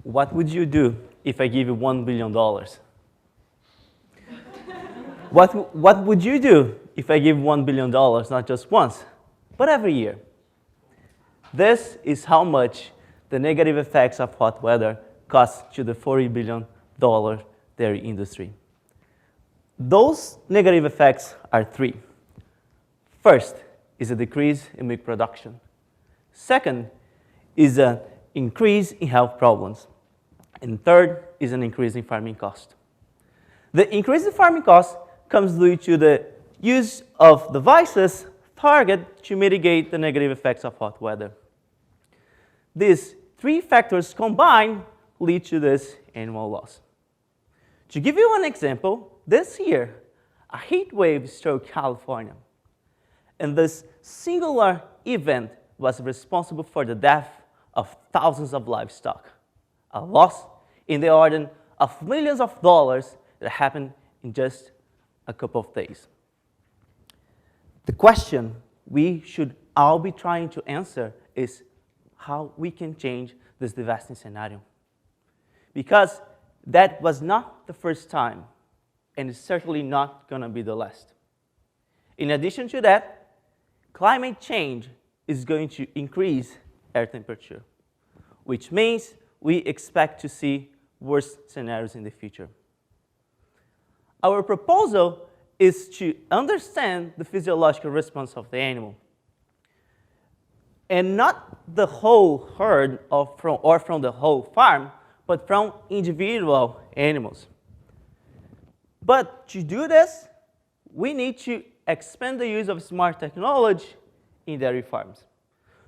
What would you do if I give you $1 billion? What would you do if I give $1 billion, not just once, but every year? This is how much the negative effects of hot weather cost to the $40 billion dairy industry. Those negative effects are three. First is a decrease in milk production. Second is an increase in health problems. And third is an increase in farming cost. The increase in farming cost comes due to the use of devices targeted to mitigate the negative effects of hot weather. These three factors combined lead to this animal loss. To give you an example, this year, a heat wave struck California. And this singular event was responsible for the death of thousands of livestock, a loss in the order of millions of dollars that happened in just a couple of days. The question we should all be trying to answer is how we can change this devastating scenario. Because that was not the first time, and it's certainly not going to be the last. In addition to that, climate change is going to increase air temperature, which means we expect to see worse scenarios in the future. Our proposal is to understand the physiological response of the animal, and not the whole herd or from the whole farm, but from individual animals. But to do this, we need to expand the use of smart technology in dairy farms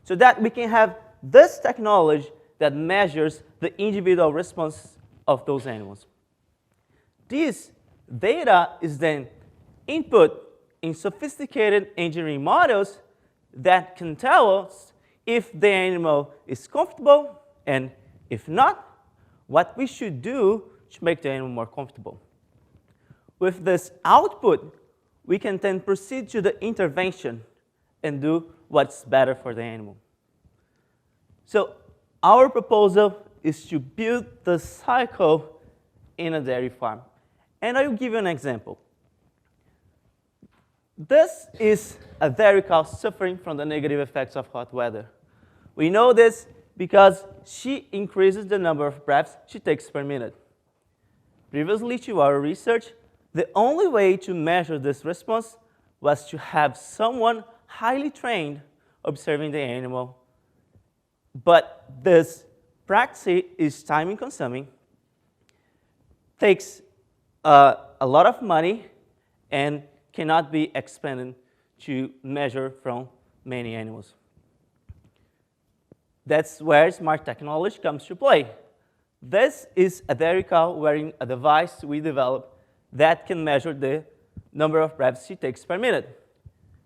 so that we can have this technology that measures the individual response of those animals. This data is then input in sophisticated engineering models that can tell us if the animal is comfortable, and if not, what we should do to make the animal more comfortable. With this output, we can then proceed to the intervention and do what's better for the animal. So our proposal is to build the cycle in a dairy farm. And I will give you an example. This is a dairy cow suffering from the negative effects of hot weather. We know this because she increases the number of breaths she takes per minute. Previously to our research, the only way to measure this response was to have someone highly trained observing the animal. But this practice is time-consuming, takes a lot of money, and cannot be expanded to measure from many animals. That's where smart technology comes to play. This is a dairy cow wearing a device we developed that can measure the number of breaths she takes per minute.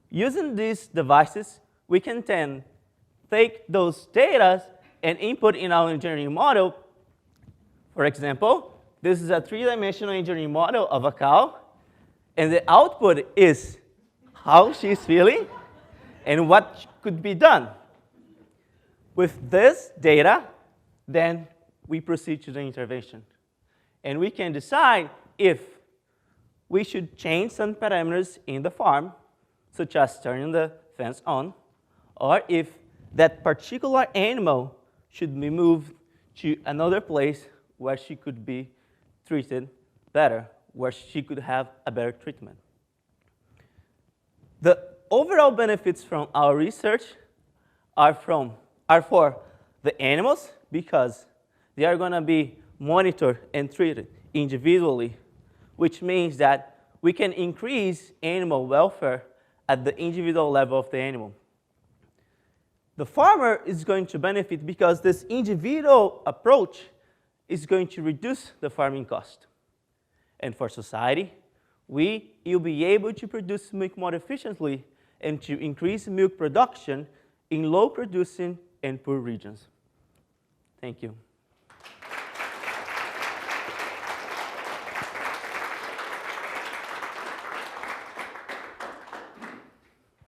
Using these devices, we can then take those data and input in our engineering model. For example, this is a three-dimensional engineering model of a cow, and the output is how she's feeling and what could be done. With this data, then we proceed to the intervention. And we can decide if we should change some parameters in the farm, such as turning the fence on, or if that particular animal should be moved to another place where she could be treated better, where she could have a better treatment. The overall benefits from our research are for the animals, because they are going to be monitored and treated individually, which means that we can increase animal welfare at the individual level of the animal. The farmer is going to benefit because this individual approach is going to reduce the farming cost. And for society, we will be able to produce milk more efficiently and to increase milk production in low-producing and poor regions. Thank you.